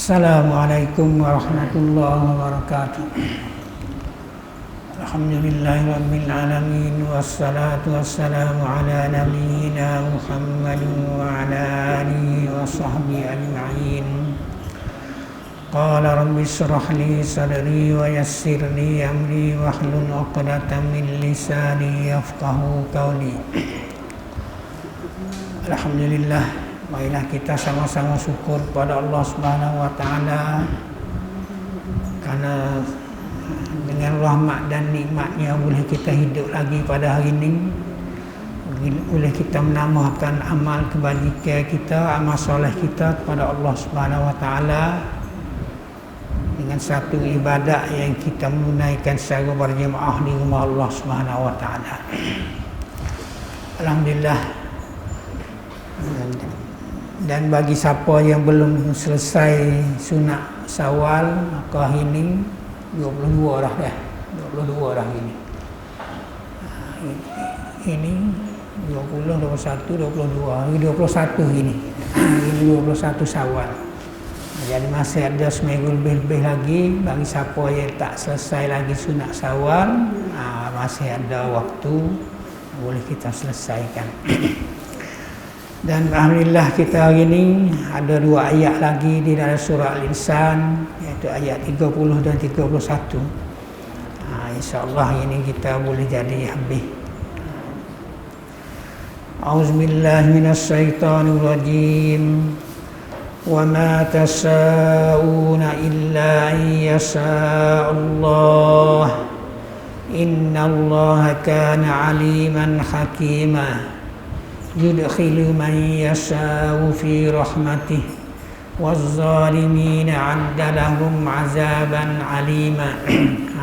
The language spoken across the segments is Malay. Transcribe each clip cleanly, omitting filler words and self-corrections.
Assalamualaikum warahmatullahi wabarakatuh. Alhamdulillahirabbil alamin wassalatu wassalamu ala nabiyyina Muhammadin wa ala alihi wa sahbihi ajma'in. Qala rabbi shrah li sadri wa yassir li amri wahlul 'uqdatam min lisani yafqahu qawli. Alhamdulillah, marilah kita sama-sama syukur kepada Allah Subhanahu wa taala karena dengan rahmat dan nikmatnya boleh kita hidup lagi pada hari ini. Boleh kita menambahkan amal kebajikan kita, amal soleh kita kepada Allah Subhanahu wa taala dengan satu ibadat yang kita menunaikan secara berjemaah di rumah Allah Subhanahu wa taala. Alhamdulillah. Dan bagi siapa yang belum selesai sunat Syawal, maka hari ini 22 dah 22 dah ini. Ini 20, 21, 22, hari 21 ini. Ini 21 Syawal. Jadi masih ada seminggu lebih lagi bagi siapa yang tak selesai lagi sunat Syawal, masih ada waktu boleh kita selesaikan. Dan alhamdulillah kita hari ini ada 2 ayat lagi di dalam surah Al-Insan, iaitu ayat 30 dan 31. InsyaAllah ini kita boleh jadi habis. A'udzubillahi minasyaitonirrajim. Wa ma tasa'una illa an yasha'allah. Innallaha kana 'aliman hakima. Yudkhilu man yasha'u fi rahmatih waz-zalimina 'adda lahum 'azaban 'alima.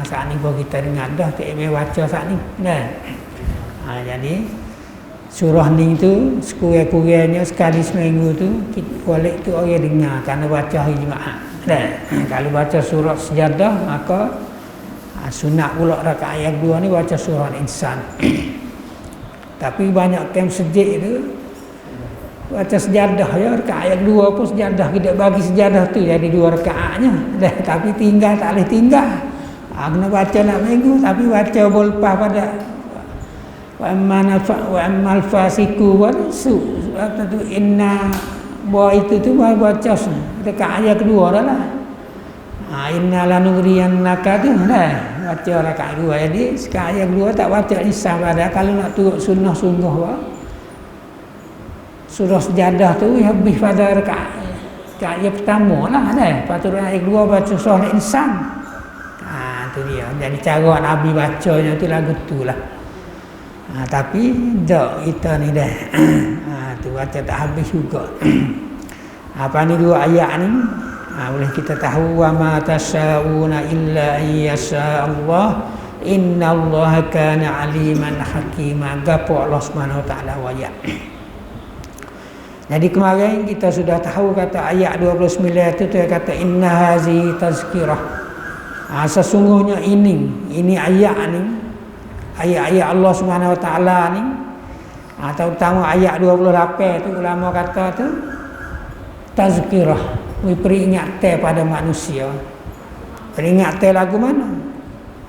Saat ni kita dengar dah tak payah baca saat ni dah. Jadi surah ni tu sekurang-kurangnya sekali seminggu tu kita boleh tu orang dengar kerana baca hari Jumaat dah. Kalau baca surah sejadah maka sunat pula rakaat ayat 2 ni baca surah Al-Insan. Tapi banyak kem sejik tu baca sejadah ya, rakaat ayat 2 pun sejadah, kita bagi sejadah tu jadi 2 rakaatnya. Tapi tinggal tak boleh tinggal. Kena baca nak minggu tapi baca berlepas pada wa ammal fasiku wa su. Sebab tu inna bawa itu tu baca rakaat ayat kedua dah lah. Inna lanuriyannaka tu dah. Baca rakaat 2. Jadi sekarang ayat 2 tak baca Isya pada. Kalau nak turut sunnah sungguh surah sejadah tu habis pada rakaat ayat pertama lah dah. Lepas tu ayat 2 baca surah Insan. Tu dia. Jadi cara Nabi bacanya tu lagu tu lah. Tapi tak kita ni dah. Tu baca tak habis juga. Apa ni 2 ayat ni? Boleh kita tahu wa ma tasyauna illa ayyasha'allah innallaha kana 'aliman hakima. Gapo Allah Subhanahu wa taala waya. Jadi kemarin kita sudah tahu kata ayat 29 itu dia kata inna hazi tazkirah. Sesungguhnya ini ayat ni, ayat-ayat Allah Subhanahu wa taala ni, terutama ayat 28 tu ulama kata tu tazkirah. Peringatan pada manusia. Peringatan lagu mana?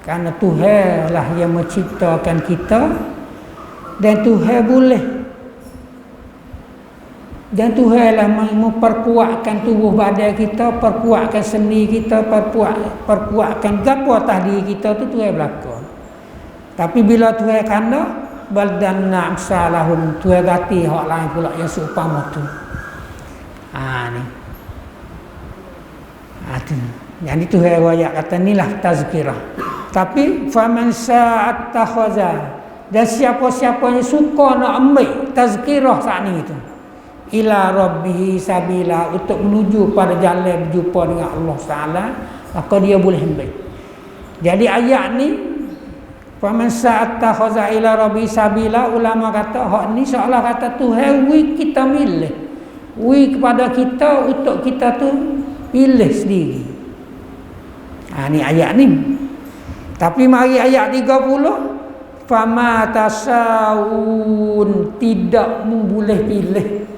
Karena Tuhan lah yang menciptakan kita dan Tuhan boleh. Dan Tuhan lah memperkuatkan tubuh badan kita, perkuatkan seni kita, perkuatkan gapo atas diri kita tu Tuhan belakang. Tapi bila Tuhan kanda baldanna amsalahum, Tuhan ganti hak lain pula yang seumpama tu. Ni. Tu. Jadi Tuhan royak kata inilah tazkirah. Tapi faman sa'at takhaza, dan siapa-siapa yang suka nak ambil tazkirah saat ni itu, ila rabbihi sabila, untuk menuju pada jalan berjumpa dengan Allah Taala, maka dia boleh ambil. Jadi ayat ni faman sa'at takhaza ila rabbihi sabila, ulama kata hak ni seolah kata Tuhan kita milih, kepada kita untuk kita tu pilih sendiri. Ni ayat ni. Tapi mari ayat 30, fama tasaun, tidak mu boleh pilih,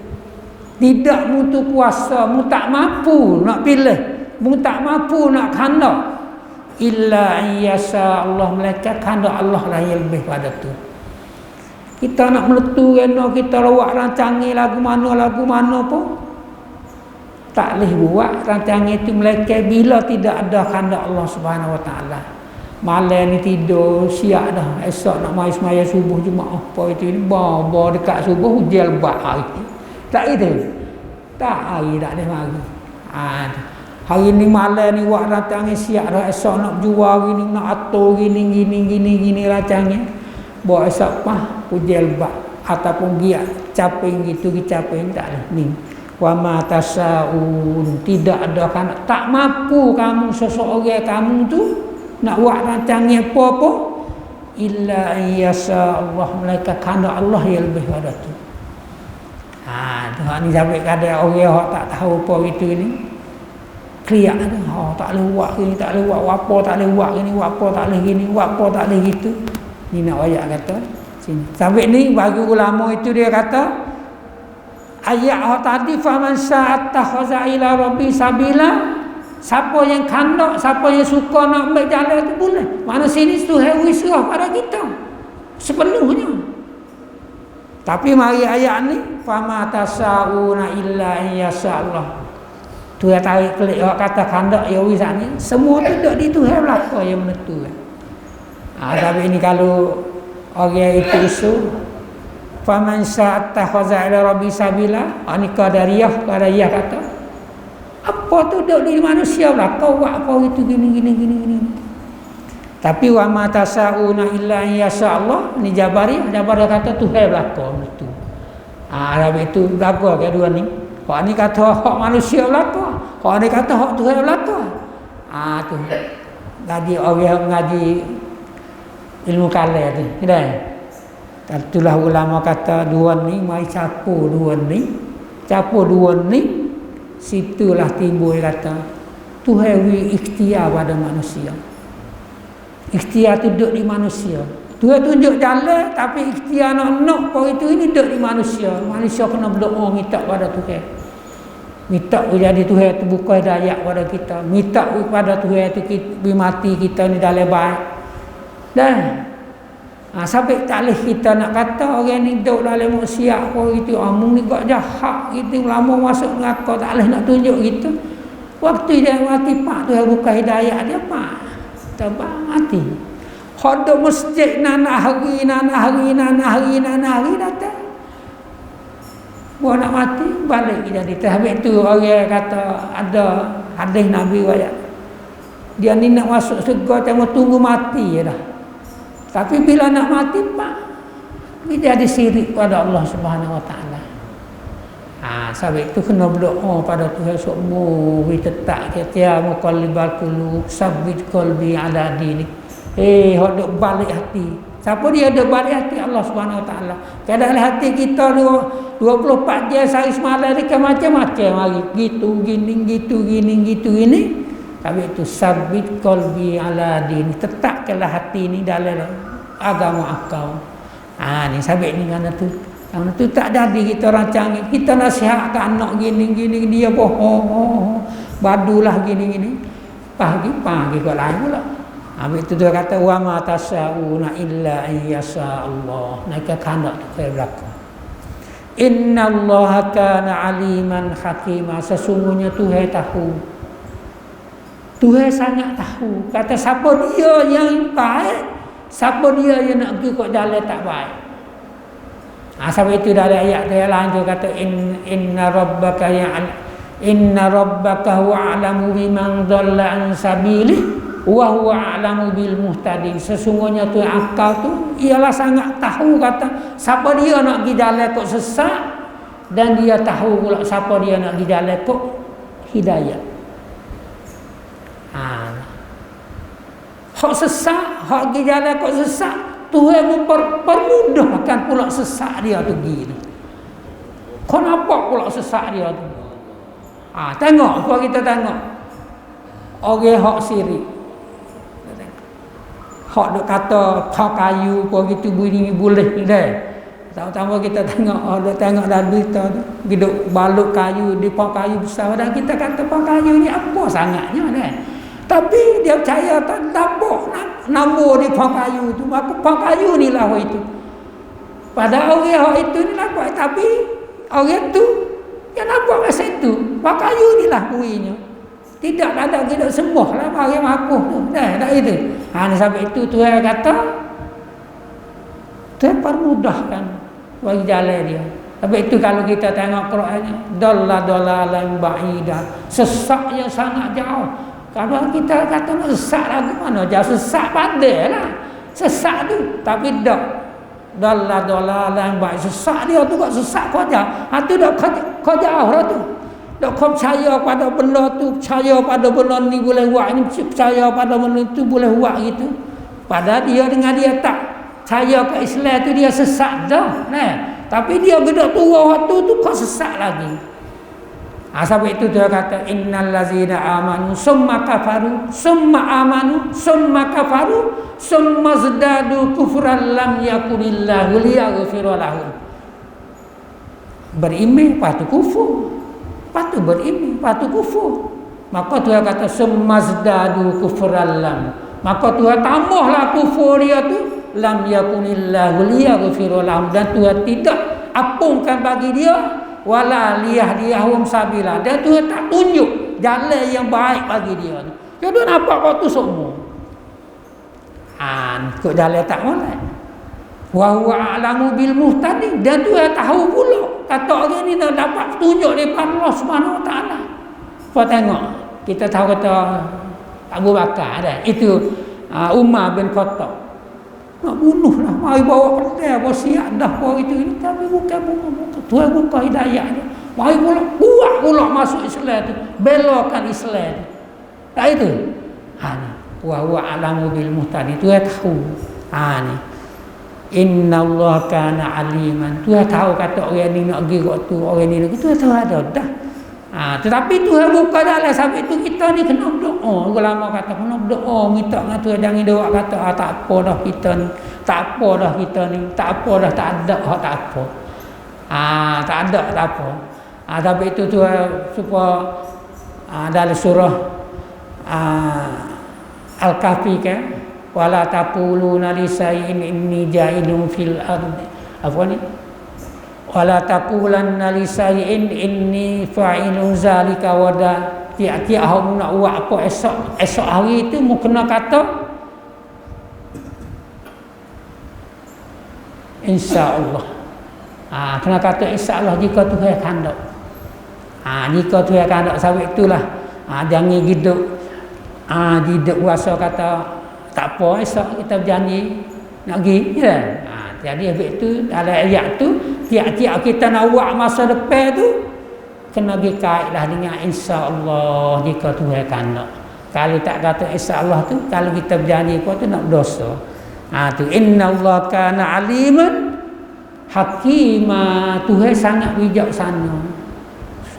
tidak mu tu kuasa, mu tak mampu nak pilih, mu tak mampu nak kehendak, illa ayyasha Allah, melainkan kehendak Allah lah yang lebih pada tu. Kita nak meletu rena, kita rawak rancangi lagu mana pun tak boleh buat rancangan itu, melainkan bila tidak ada kehendak Allah Subhanahu Wa Taala. Malam ni tidur siap dah, esok nak mai semaya subuh Jumaat apa itu ni, bawa dekat subuh hujan lebat hari. Tak gitu. Tak hari tak ada mari. Hari ni malam ni buat rancangan siap dah, esok nak jual gini, nak atur gini rancangan. Bawa esok pah hujan lebat ataupun giat capai gitu capai tak ada ni. Wa ma tasaun, tidak ada kan, tak mampu kamu seseorang kamu tu nak buat rancangan apa-apa, illa ayyasha Allah, melainkan kerana Allah yang lebih pada tu. Tuhan ni sampai kadang orang tak tahu apa itu ni kriak tu, tak boleh buat gini, tak boleh buat apa, tak boleh buat gini, buat apa tak boleh gini, buat apa tak boleh gitu. Ni nak ayat kata sini. Sampai ni bagi ulama itu dia kata ayat tadi faman sa'at takhaza ila rabbi sabila, siapa yang kandak, siapa yang suka nak ambil jalan itu boleh. Mana sini Tuhan wisrah pada kita sepenuhnya. Tapi mari ayat ni fama tasauna illa ayyasha Allah, Tuhan tarik kelik kata kandak ya wisah ni, semua tu dak di Tuhan belaka yang menentukan. Tapi ini kalau orang itu usul faman sa'at takhaza ila rabbi sabila, ni qadariyah kata apa tu duk di manusia lah, kau buat apa itu gini. Tapi wa ma tasauna illa yasha Allah, ni Jabariyah kata Tuhan belaka itu. Habis itu belaka kedua ni. Hak ni kata hak manusia belaka, hak ni kata hak Tuhan belaka. Tu ngaji orang ngaji ilmu kalam tu, kan? Itulah ulama kata dua ni mai campur dua ni, situlah timbul kata Tuhan wi ikhtiar pada manusia. Ikhtiar tu duduk di manusia. Tuhan tunjuk jalan, tapi ikhtiar nak apa itu ini duduk di manusia. Manusia kena berdoa minta pada Tuhan. Minta jadi Tuhan tu buka hidayah pada kita. Minta pada Tuhan tu mati kita ni dalam baik. Dan sampai tak boleh kita nak kata orang ni duduk dalam maksiat apa gitu, mung ni kok jahat gitu, lama masuk neraka, tak boleh nak tunjuk gitu. Waktu dia mati pak tu buka hidayah dia pak terbang mati. Hodok masjid nanah hari datang. Buat nak mati balik jadi. Habis tu orang kata ada hadis Nabi wayak. Dia ni nak masuk syurga cuma tunggu mati je dah. Tapi bila nak mati pak, dia ada syirik pada Allah Subhanahu Wa Taala. Sebab itu kena berdoa pada Tuhan semua. Kita tetap kita muqallibal qulub, sabbit qalbi ala dinik. Hodok balik hati. Siapa dia ada balik hati? Allah Subhanahu Wa Taala. Kadang hati kita 24 jam sehari semalam ni macam-macam hari. Gitu gini. Tapi itu sabit qalbi ala din, tetapkanlah hati ni dalam agama akau. Ni sabit ni kan tu. Yang tu tak jadi kita rancang, kita nasihatkan anak gini dia bohong. Badulah gini. Pagi kau lain pula. Habis itu dia kata wa ma tasauna illa ayyasha Allah. Nak kandak tu ke belakang. Innallaha kana aliman hakima, sesungguhnya Tuhan tahu. Tuhan sangat tahu. Kata siapa dia yang baik, Siapa dia yang nak pergi kok jalan tak baik? Sebab itu dari ayat yang lain tu kata inna rabbaka huwa a'lamu biman dhalla an sabili wa huwa a'lamu bil muhtadin. Sesungguhnya tu akal tu ialah sangat tahu kata siapa dia nak pergi jalan kok sesat, dan dia tahu pula siapa dia nak pergi jalan kok hidayah. Hak sesat, hak pergi jalan kok sesat, Tuhan mempermudahkan pula sesat dia tu pergi ni. Kau nampak pula sesat dia tu. Tengok, kalau kita tengok orang hak sirik, hak duk kata hak kayu kau gitu bunyi boleh ni dah. Tahu-tahu kita tengok, duk tengok dalam berita tu, duk balut kayu di pohon kayu besar, dan kita kata pohon kayu ni apa sangatnya dah. Tapi dia percaya tak nampak nombor di pohon kayu tu, maka pohon kayu ni lah itu. Pada orang itu ni nampak, tapi orang tu yang nampak kat situ pohon kayu ni lah bunyinya. Tidak ada kita sembah lah bagi mampu tu. Dah itu. Sebab itu Tuhan kata Tuhan permudahkan bagi jalan dia. Sebab itu kalau kita tengok Quran, dalla-dallalan ba'ida, sesat yang sangat jauh. Kalau kita kata sesat lagu mana jauh, sesat pandai lah sesat tu, tapi dak dalla-dallalan ba'ida, sesat dia tu kok sesat kau jauh. Tu dak kau jauh lah tu. Tak kau percaya pada benda tu, percaya pada benda ni boleh buat, ni percaya pada benda tu boleh buat gitu. Padahal dia dengan dia tak percaya ke Islam tu dia sesat dah. Tapi dia gedok tua waktu tu kau sesat lagi. Sebab itu dia kata innal ladzina amanu summa kafaru summa amanu summa kafaru summa zdadu kufran lam yakunillahu liyaghfira lahum. Beriman patu kufur, patu beriman, patu kufur. Maka Tuhan kata semazdadu kufran lam. Maka Tuhan tambahlah kufur dia tu, lam yakunillahu liyaghfira lahum, dan Tuhan tidak ampunkan bagi dia wala liyahdiyahum sabila. Dan Tuhan tak tunjuk jalan yang baik bagi dia. Jadi nampak kau tu semua. Kau jalan tak molek. Wa huwa a'lamu bil muhtadin, dan Tuhan tahu pula kata orang ni dah dapat petunjuk daripada Allah Subhanahu Wa Taala. Kau tengok, kita tahu kata Abu Bakar dah, itu Umar bin Khattab nak bunuh lah, mari bawa pedang, bawa siap dah bawa itu ini, tapi bukan Tuhan buka hidayah dia. Mari pula buat pula masuk Islam tu, belokkan Islam tu. Tak itu. Ni wa huwa a'lamu bil muhtadin, Tuhan tahu. Ni Inna Allah kana aliman. Tuhan tahu kata orang ni nak pergi waktu orang ni lagi, Tuhan tahu ada dah. Tetapi Tuhan buka jalan. Sampai itu kita ni kena berdoa. Ulama kata kena berdoa, minta dengan Tuhan, jangan doa kata tak apa dah kita ni, tak apa dah kita ni, tak apa dah, tak ada tak apa. Tak ada tak apa. Tapi itu Tuhan supaya dalam surah Al-Kahfi kan, wala taquluna li shay'in inni ja'ilun fil ardi, apa ni, wala taqulanna li shay'in inni fa'ilun zalika wada. Tiap-tiap hari nak buat apa esok hari itu mu kena kata insya-Allah. Kena kata insya-Allah jika Tuhan kandak. Jika Tuhan kandak, sebab itulah jangan hidup puasa kata tak apa, esok kita berjanji nak pergi, ya. Jadi habis itu dalam ayat tu, tiap-tiap kita nak buat masa depan tu kena pergi kaitlah dengan insya-Allah jika Tuhan kandak. Kalau tak kata insya-Allah tu, kalau kita berjanji apa tu nak berdosa. Tu innallaha kana aliman hakima. Tuhan sangat bijaksana.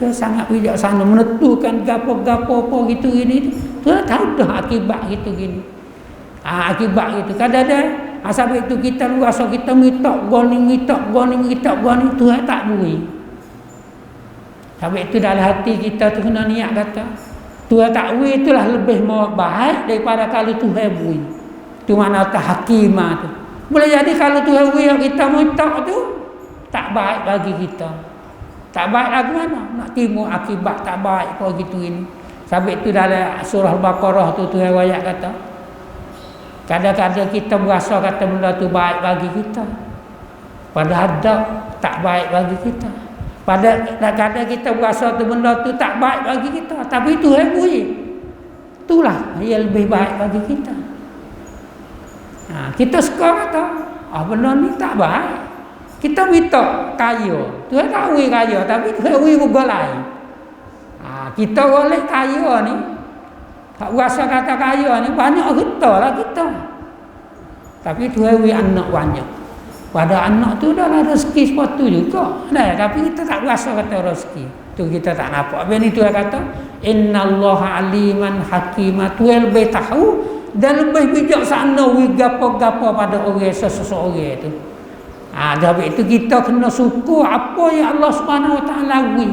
Tuhan sangat bijaksana menentukan gapo-gapo apa gitu gini. Tuhan tahu dah akibat gitu gini. Akibat itu kadang-kadang sebab itu kita rasa kita minta goni, Tuhan tak beri. Sebab itu dalam hati kita tu kena niat kata Tuhan tak beri itulah lebih baik daripada kalau Tuhan beri. Itu mana tak hakimah tu. Boleh jadi kalau Tuhan beri yang kita minta tu tak baik bagi kita. Tak baik lagi mana? Nak timbul akibat tak baik apa gitu ini. Sebab itu dalam surah Al-Baqarah tu Tuhan ayat kata Kadang-kadang kita berasa kata benda tu baik bagi kita, padahal tak baik bagi kita. Kadang-kadang kita berasa tu benda tu tak baik bagi kita, tapi itu hebui. Itulah yang lebih baik bagi kita. Kita suka kata, benda ni tak baik. Kita minta kaya. Tuhan tak ui kaya, tapi Tuhan ui juga lain. Kita boleh kaya ni, tak berasa kata kaya ni, banyak harta lah kita. Tapi Tuhan ui anak banyak. Pada anak tu dah ada rezeki sepatu juga. Tapi kita tak berasa kata rezeki. Tu kita tak nampak. Habis ni Tuhan kata, innallaha aliman hakimah. Tuhan lebih tahu dan lebih bijaksana gapo-gapo pada orang seseorang itu. Sebab itu kita kena syukur apa yang Allah Subhanahu Wa Taala beri.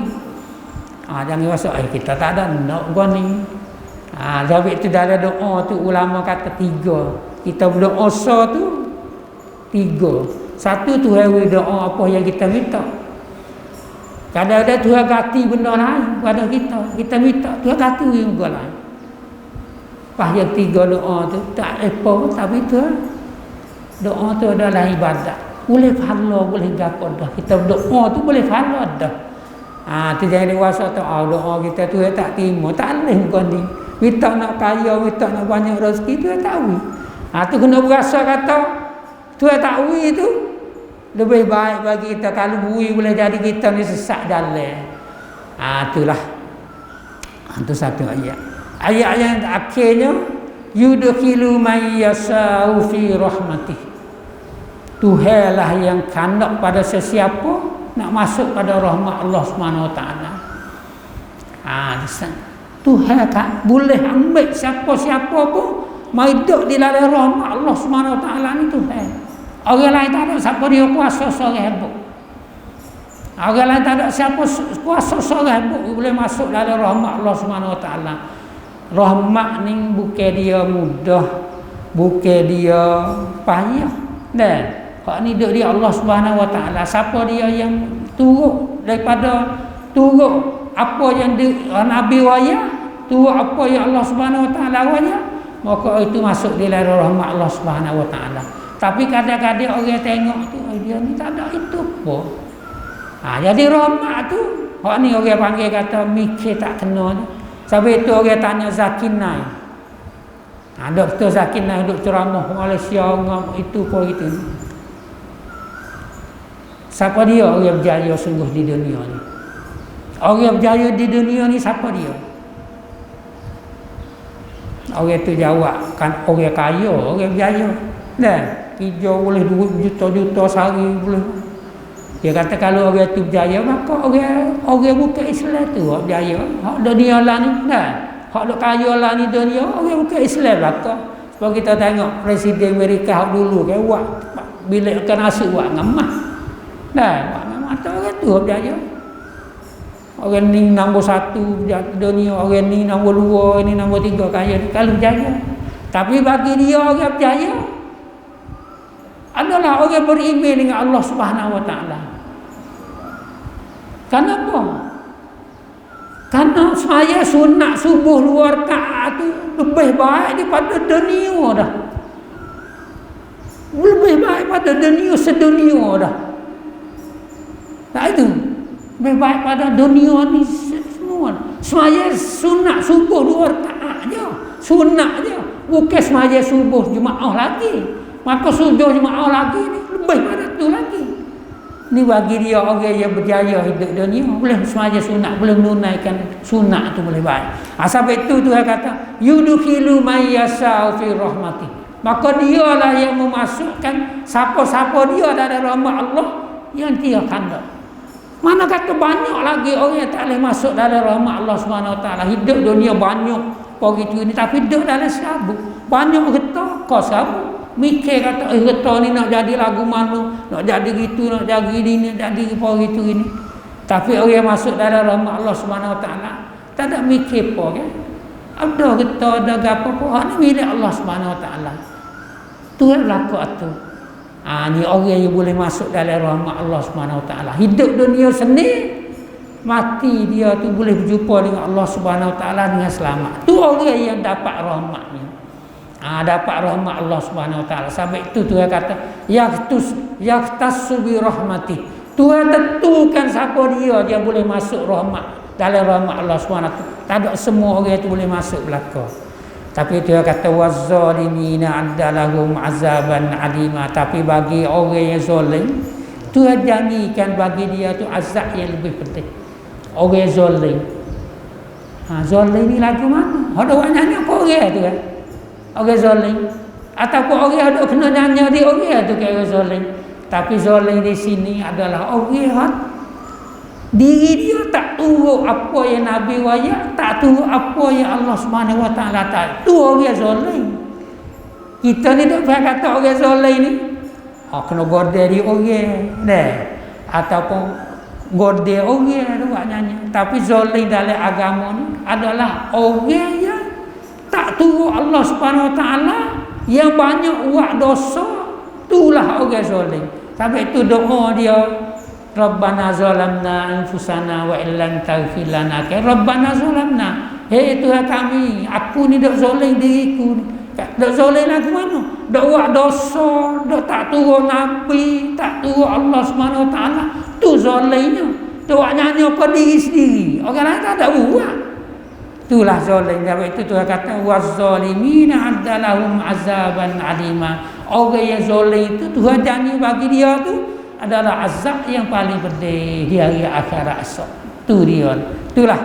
Jangan rasa kita tak ada nak gani. Sebab itu dalam doa tu ulama kata 3. Kita berdoa tu 3. Satu, Tuhan beri doa apa yang kita minta. Kadang-kadang Tuhan ganti benda lain pada kita. Kita minta Tuhan ganti juga lain. Yang 3 doa tu tak apa, tapi Tuhan doa tu adalah ibadat. Boleh pahala, boleh gapo dah. Kita berdoa tu boleh pahala dah. Tu jangan dewasa tu doa kita Tuhan tak terima. Tak boleh bukan ni. Minta nak kaya, minta nak banyak rezeki, Tuhan tak beri. Tu kena berasa kata Tuhan tak beri tu lebih baik bagi kita. Kalau beri boleh jadi kita ni sesat jalan. Itulah. Itu satu ayat. Ayat yang akhirnya yudkhilu man yasha'u fi rahmatih. Tuhanlah yang kandak pada sesiapa nak masuk pada rahmat Allah Subhanahu Wa Taala. Tuhan tak boleh ambil siapa-siapa pun mai duduk di dalam rahmat Allah Subhanahu Wa Taala ni Tuhan. Orang lain tak ada siapa dia kuasa seorang hebat. Orang lain tak ada siapa kuasa seorang hebat boleh masuk dalam rahmat Allah Subhanahu Wa Taala. Rahmat ni bukan dia mudah, bukan dia payah. Hak ni duduk di Allah Subhanahu Wa Taala. Siapa dia yang turut daripada turut apa yang Nabi waya, turut apa yang Allah Subhanahu Wa Taala waya, maka itu masuk di dalam rahmat Allah Subhanahu Wa Taala. Tapi kadang-kadang orang tengok tu dia ni tak ada itu pun. Jadi rahmat tu hak ni orang panggil kata mikir tak kena ni. Sebab itu orang tanya Zakinai. Dr. Zakinai duk ceramah Malaysia itu pun itu. Siapa dia orang berjaya sungguh di dunia ni? Orang berjaya di dunia ni siapa dia? Orang tu jawab kan orang kaya, orang berjaya. Hijau boleh duit juta-juta sehari boleh. Dia kata kalau orang tu berjaya, maka orang bukan Islam tu berjaya. Hak dunia lah ni, hak duk kaya lah ni dunia, orang bukan Islam belaka. Sebab kita tengok Presiden Amerika hak dulu kan buat bilik ikan nasi buat ngemah. Buat ngemah tu orang tu berjaya. Orang ni nombor 1 dunia, orang ni nombor 2, ini nombor 3 kaya kalau berjaya. Tapi bagi dia orang berjaya adalah orang beriman dengan Allah Subhanahu Wa Taala. Kenapa? Karena saya sunat subuh 2 rakaat tu lebih baik daripada dunia dah. Lebih baik pada dunia sedunia dah. Tak itu. Lebih baik pada dunia ni semua. Semaya sunat subuh 2 rakaat je. Sunat je. Bukan semaya subuh jemaah lagi. Maka subuh jemaah lagi ni lebih pada tu lagi. Ni bagi dia orang yang berjaya hidup dunia boleh semaya sunat, boleh menunaikan sunat tu boleh baik. Sebab itu Tuhan kata yudkhilu man yasha'u fi rahmatih. Maka dialah yang memasukkan siapa-siapa dia dalam rahmat Allah yang dia kandak. Mana kata banyak lagi orang yang tak boleh masuk dalam rahmat Allah Subhanahu Wa Taala. Hidup dunia banyak begitu ini tapi hidup dalam sabuk. Banyak harta kau sabuk. Mikir kata harta ni nak jadi lagu mana, nak jadi gitu, nak jadi ini, nak jadi apa gitu ini. Tapi orang yang masuk dalam rahmat Allah Subhanahu Wa Taala tak ada mikir apa kan. Ada harta, ada gapo apa, ni milik Allah Subhanahu Wa Taala. Tuhan laku tu. Ni orang yang boleh masuk dalam rahmat Allah Subhanahu Wa Taala. Hidup dunia seni, mati dia tu boleh berjumpa dengan Allah Subhanahu Wa Taala dengan selamat. Tu orang yang dapat rahmatnya. dapat rahmat Allah Subhanahu wa taala. Sampai itu Tuhan kata yaqtasu bi rahmati. Tuhan tentukan siapa dia boleh masuk rahmat, dalam rahmat Allah Subhanahu wa taala. Tak ada semua orang itu boleh masuk belaka. Tapi Tuhan kata wazzalimina addalahum azaban alima. Tapi bagi orang yang zalim, Tuhan janjikan bagi dia tu azab yang lebih pedih. Orang zalim. Zalim ni lagu mana? Ada orang nyanyi apa orang tu kan? Orang zalim. Ataupun orang ada kena nyanyi dia orang tu kira zalim. Tapi zalim di sini adalah orang diri dia tak turut apa yang Nabi wayak, tak turut apa yang Allah Subhanahu wa taala tak. Tu orang zalim. Kita ni tak payah kata orang zalim ni. Kena godeh di orang. Ataupun godeh orang tu buat nyanyi. Tapi zalim dalam agama ni adalah orang yang tak turut Allah Subhanahu wa taala, yang banyak buat dosa, itulah orang zalim. Sampai itu doa dia, Rabbana zalamna anfusana wa illam taghfir lana. Rabbana zalamna, hei Tuhan kami, aku ni dak zalim diriku ni. Dak zalim lagu mana? Dak buat dosa, dak tak turut Nabi, tak turut Allah Subhanahu wa taala. Tu zalimnya. Tu nyanyi apa diri sendiri. Orang lain tak ada buat. Itulah zalim. Sebab itu Tuhan kata wazzalimina addalahum azaban alima. Orang yang zalim itu Tuhan janji bagi dia tu adalah azab yang paling pedih di hari akhirat esok. Tu dia. Itulah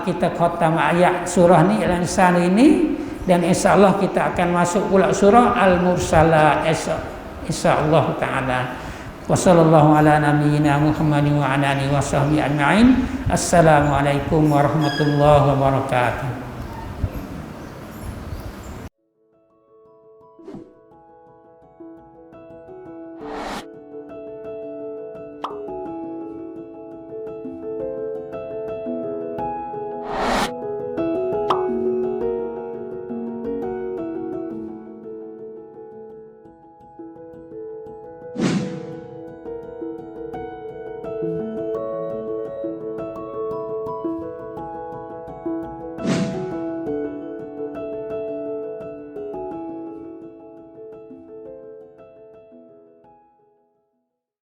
kita khatam ayat surah ni Al-Insan ini, dan insya-Allah kita akan masuk pula surah Al-Mursalat esok. Insya-Allah taala. Wassallallahu ala nabiyyina Muhammadin wa ala alihi washabbihi ajma'in. Assalamualaikum warahmatullahi wabarakatuh.